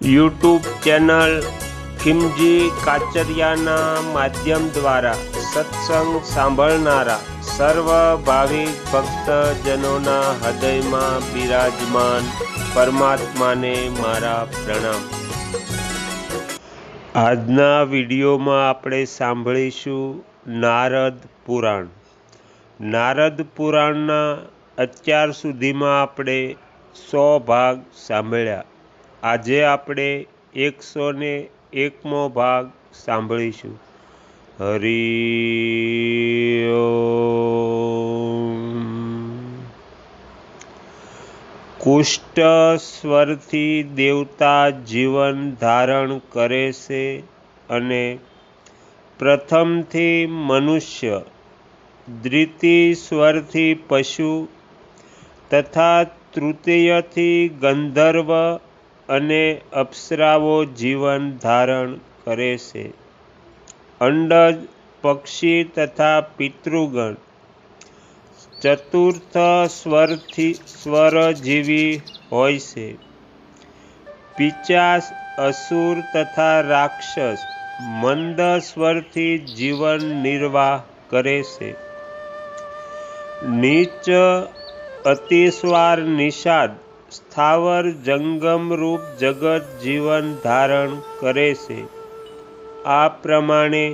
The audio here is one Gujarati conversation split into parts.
યુટ્યુબ ચેનલ ખીમજી કાચરિયાના માધ્યમ દ્વારા સત્સંગ સાંભળનારા સર્વ ભાવિક ભક્તજનોના હૃદયમાં બિરાજમાન પરમાત્માને મારા પ્રણામ। આજના વિડીયોમાં આપણે સાંભળીશું નારદ પુરાણ। નારદ પુરાણના અત્યાર સુધીમાં આપણે 100 ભાગ સાંભળ્યા। આજે આપણે 101મો ભાગ સાંભળીશું। હરિ ઓમ। કુષ્ટ સ્વરથી દેવતા જીવન ધારણ કરે છે અને પ્રથમથી મનુષ્ય, દ્વિતીય સ્વરથી પશુ તથા તૃતીયથી ગંધર્વ અને અપ્સરાઓ જીવન ધારણ કરે છે। અંડજ, પક્ષી તથા પિતૃગણ ચતુર્થ સ્વરજીવી હોય છે। પિશાચ, અસુર તથા રાક્ષસ મંદ સ્વરથી જીવન નિર્વાહ કરે છે। નીચ, અતિસ્વાર નિષાદ સ્થાવર જંગમ રૂપ જગત જીવન ધારણ કરે છે। આ પ્રમાણે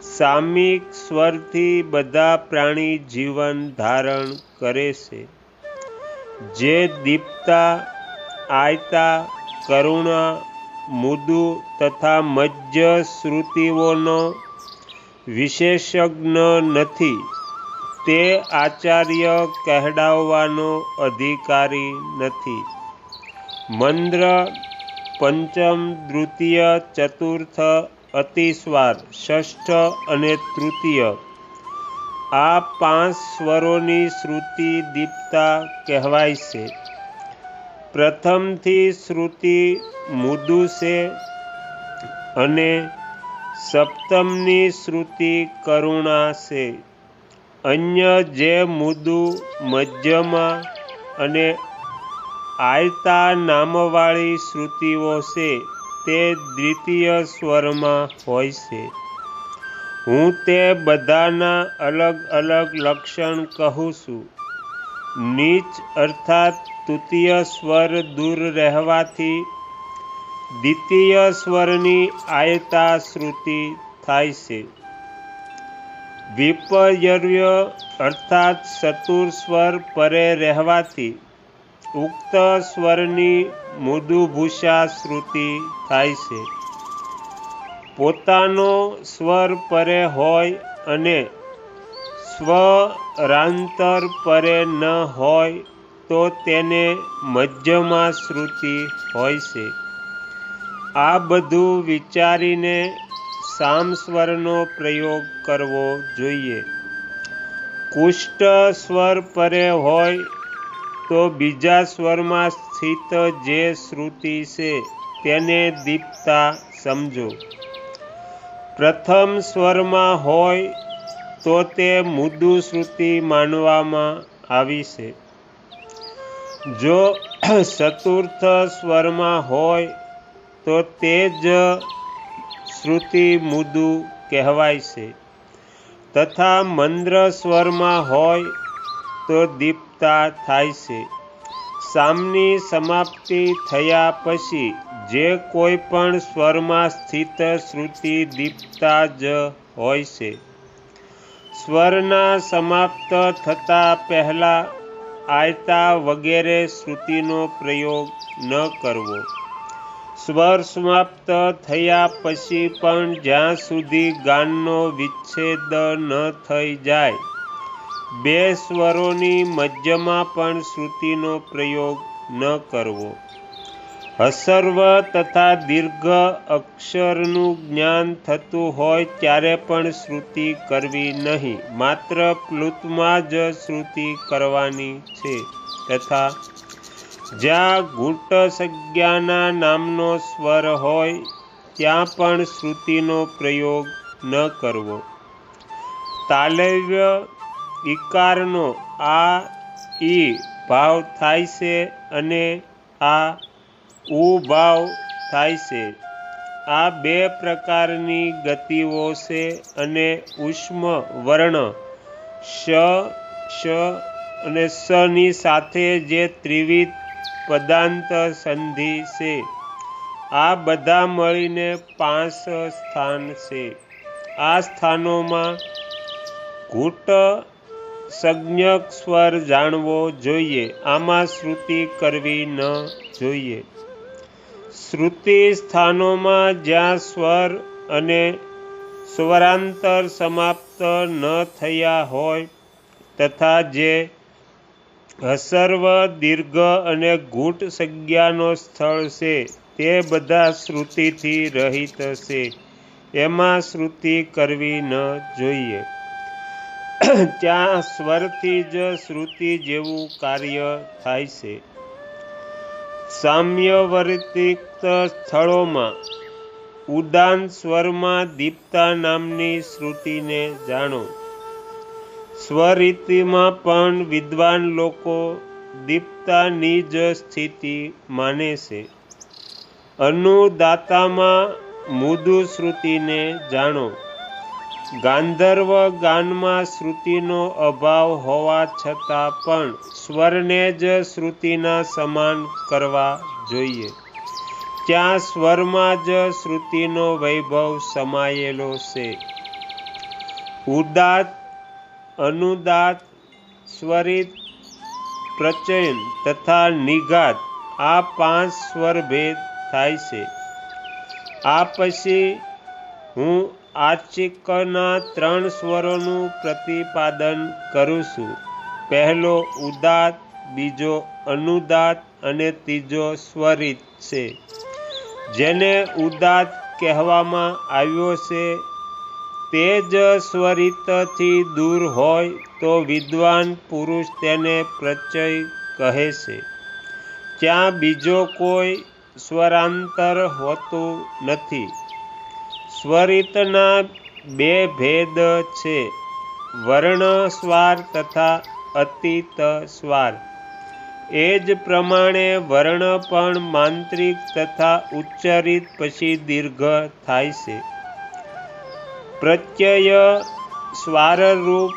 સામિક સ્વરથી બધા પ્રાણી જીવન ધારણ કરે છે। જે દીપ્તા, આયતા, કરુણા, મુદુ તથા મધ્ય શ્રુતિઓનો વિશેષજ્ઞ નથી તે આચાર્ય કહેવાવાનો અધિકારી નથી। મંદ્ર, પંચમ, દ્વિતીય, ચતુર્થ, અતિસ્વાર, ષષ્ઠ અને તૃતીય આ 5 સ્વરોની શ્રુતિ દીપ્તા કહેવાય છે। પ્રથમથી શ્રુતિ મુદુ છે અને સપ્તમની શ્રુતિ કરુણા છે। અન્ય જે મુદુ, મધ્યમાં અને આયતા નામવાળી શ્રુતિઓ છે તે દ્વિતીય સ્વરમાં હોય છે। હું તે બધાના અલગ અલગ લક્ષણ કહું છું। નીચ અર્થાત તૃતીય સ્વર દૂર રહેવાથી દ્વિતીય સ્વરની આયતા શ્રુતિ થાય છે। વિપર્ય અર્થાત ચતુર પરે રહેવાથી ઉક્ત સ્વરની મૃદુભૂષા શ્રુતિ થાય છે। પોતાનો સ્વર પરે હોય અને સ્વરાંતર પરે ન હોય તો તેને મધ્યમાં શ્રુતિ હોય છે। આ બધું વિચારીને સામસ્વરનો પ્રયોગ કરવો જોઈએ। કુષ્ટ સ્વર પરે હોય તો બીજા સ્વરમાં સ્થિત જે શ્રુતિ છે તેને દીપ્તા સમજો। પ્રથમ સ્વરમાં હોય તો તે મુદુ શ્રુતિ માનવામાં આવી છે। જો ચતુર્થ સ્વરમાં હોય તો તે જ શ્રુતિ મુદુ કહેવાય છે તથા મંદ્ર સ્વરમાં હોય તો દીપ્તા થાય છે। સામની સમાપ્તિ થયા પછી જે કોઈ પણ સ્વરમાં સ્થિત શ્રુતિ દીપ્તા જ હોય છે। સ્વરના સમાપ્ત થતા પહેલા આયતા વગેરે શ્રુતિનો પ્રયોગ ન કરવો। સ્વર સમાપ્ત થયા પછી પણ જ્યાં સુધી ગાનનો વિચ્છેદ ન થઈ જાય 2 સ્વરોની મધ્યમાં પણ શ્રુતિનો પ્રયોગ ન કરવો। હસર્વ તથા દીર્ઘ અક્ષરનું જ્ઞાન થતું હોય ત્યારે પણ શ્રુતિ કરવી નહીં, માત્ર પ્લુતમાં જ શ્રુતિ કરવાની છે તથા જ્યાં ઘૂંટ સંજ્ઞાના નામનો સ્વર હોય ત્યાં પણ શ્રુતિનો પ્રયોગ ન કરવો। તાલવ્ય ઈકારનો આ ઈ ભાવ થાય છે અને આ ઉ ભાવ થાય છે. આ બે પ્રકારની ગતિઓ છે અને ઉષ્મ વર્ણ શ અને સની સાથે જે ત્રિવિધ પદાંત સંધિ છે, આ બધા મળીને 5 સ્થાન છે. આ સ્થાનોમાં ઘૂંટ સંજ્ઞક સ્વર જાણવો જોઈએ. આમાં શ્રુતિ કરવી ન જોઈએ. શ્રુતિ સ્થાનોમાં જ્યાં સ્વર અને સ્વરાંતર સમાપ્ત ન થયા હોય તથા જે હસર્વ, દીર્ઘ અને ઘૂંટ સંજ્ઞાનો સ્થળ છે તે બધા શ્રુતિથી રહિત છે. એમાં શ્રુતિ કરવી ન જોઈએ. ત્યાં સ્વરથી જ શ્રુતિ જેવું કાર્ય થાય છે. સામ્યવર્તિત સ્થળોમાં ઉદાન સ્વરમાં દીપ્તા નામની શ્રુતિને જાણો. સ્વરીતિમાં પણ વિદ્વાન લોકો દીપ્તાની જ સ્થિતિ માને છે. અનુદાતામાં મૃદુ શ્રુતિને જાણો. ગાંધર્વ ગાનમાં શ્રુતિનો અભાવ હોવા છતાં પણ સ્વરને જ શ્રુતિના સમાન કરવા જોઈએ. ત્યાં સ્વરમાં જ શ્રુતિનો વૈભવ સમાયેલો છે. ઉદાત, અનુદાત, સ્વરિત, પ્રચયન તથા નિઘાત આ 5 સ્વરભેદ થાય છે. આ પછી હું આચિકના 3 સ્વરોનું પ્રતિપાદન કરું છું. પહેલો ઉદાત, બીજો અનુદાત અને ત્રીજો સ્વરિત છે. જેને ઉદાત કહેવામાં આવ્યો છે તે જ સ્વરિતથી દૂર હોય તો વિદ્વાન પુરુષ તેને પ્રચય કહે છે. ત્યાં બીજો કોઈ સ્વરાંતર હોતું નથી. સ્વરિતના 2 ભેદ છે, વર્ણ સ્વાર તથા અતીત સ્વાર. એ જ પ્રમાણે વર્ણ પણ માંત્રિક તથા ઉચ્ચરિત પછી દીર્ઘ થાય છે. પ્રત્યય સ્વારરૂપ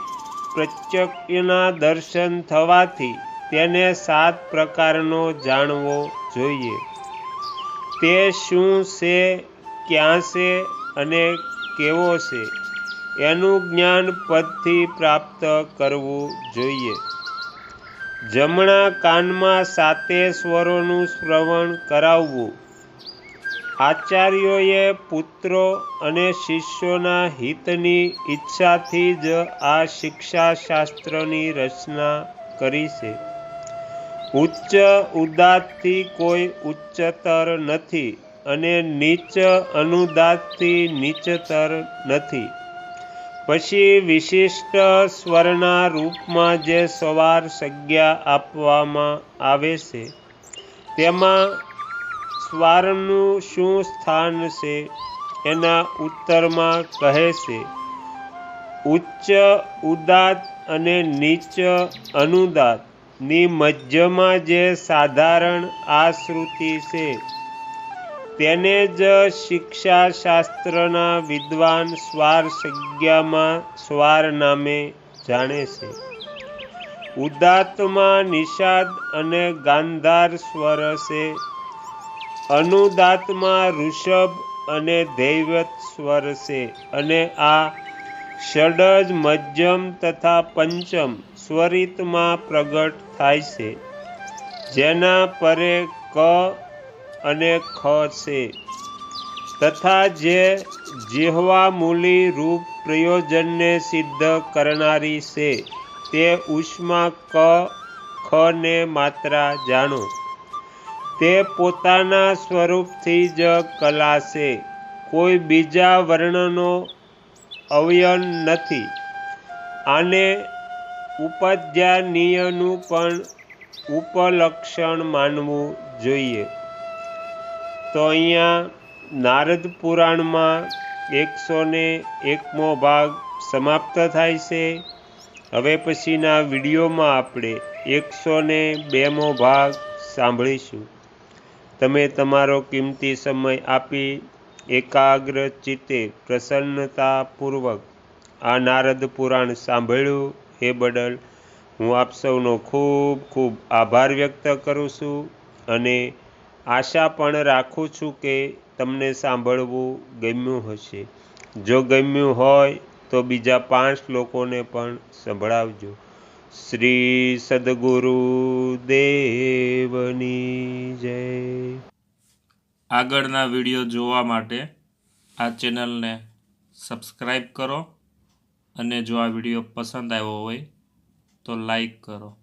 પ્રત્યયના દર્શન થવાથી તેને 7 પ્રકારનો જાણવો જોઈએ. તે શું છે, ક્યાં છે અને કેવો છે એનું જ્ઞાન પદથી પ્રાપ્ત કરવું જોઈએ. જમણા કાનમાં 7 સ્વરોનું શ્રવણ કરાવવું. આચાર્યોએ પુત્રો અને શિષ્યોના હિતની ઈચ્છાથી જ આ શિક્ષાશાસ્ત્રની રચના કરી છે. ઉચ્ચ ઉદાતથી કોઈ ઉચ્ચતર નથી અને નીચ અનુદાતથી નીચતર નથી. પછી વિશિષ્ટ સ્વરના રૂપમાં જે સવાર સંજ્ઞા આપવામાં આવે છે તેમાં સ્વારનું શું સ્થાન છે એના ઉત્તરમાં કહે છે. ઉચ્ચ ઉદાત અને નીચ અનુદાત ની મધ્યમાં જે સાધારણ આ શ્રુતિ છે તેને જ શિક્ષાશાસ્ત્રના વિદ્વાન સ્વાર સંજ્ઞામાં સ્વાર નામે જાણે છે. ઉદાતમાં નિષાદ અને ગાંધાર સ્વર છે. અનુદાતમાં ઋષભ અને ધૈવત સ્વર છે અને આ ષડજ, મધ્યમ તથા પંચમ સ્વરિતમાં પ્રગટ થાય છે. જેના પરે ક અને ખ છે તથા જે જીહ્વામૂલી રૂપ પ્રયોજનને સિદ્ધ કરનારી છે તે ઉષ્મા ક ખ ને માત્રા જાણો. તે પોતાના સ્વરૂપથી જ કલા છે. કોઈ બીજા વર્ણનો અવયન નથી. આને ઉપાધ્યાનીયનું પણ ઉપલક્ષણ માનવું જોઈએ. તો અહીંયા નારદ પુરાણમાં 101મો ભાગ સમાપ્ત થાય છે. હવે પછીના વિડીયોમાં આપણે 102મો ભાગ સાંભળીશું. તમે તમારો કિંમતી સમય આપી એકાગ્ર ચિત્તે પ્રસન્નતાપૂર્વક આ નારદ પુરાણ સાંભળ્યું એ બદલ હું આપ સૌનો ખૂબ ખૂબ આભાર વ્યક્ત કરું છું અને આશા પણ રાખું છું કે તમને સાંભળવું ગમ્યું હશે. જો ગમ્યું હોય તો બીજા 5 લોકોને પણ સંભળાવજો. શ્રી સદગુરુ દેવની જય. આગળના વિડીયો જોવા માટે આ ચેનલને સબસ્ક્રાઈબ કરો અને જો આ વિડીયો પસંદ આવ્યો હોય તો લાઈક કરો.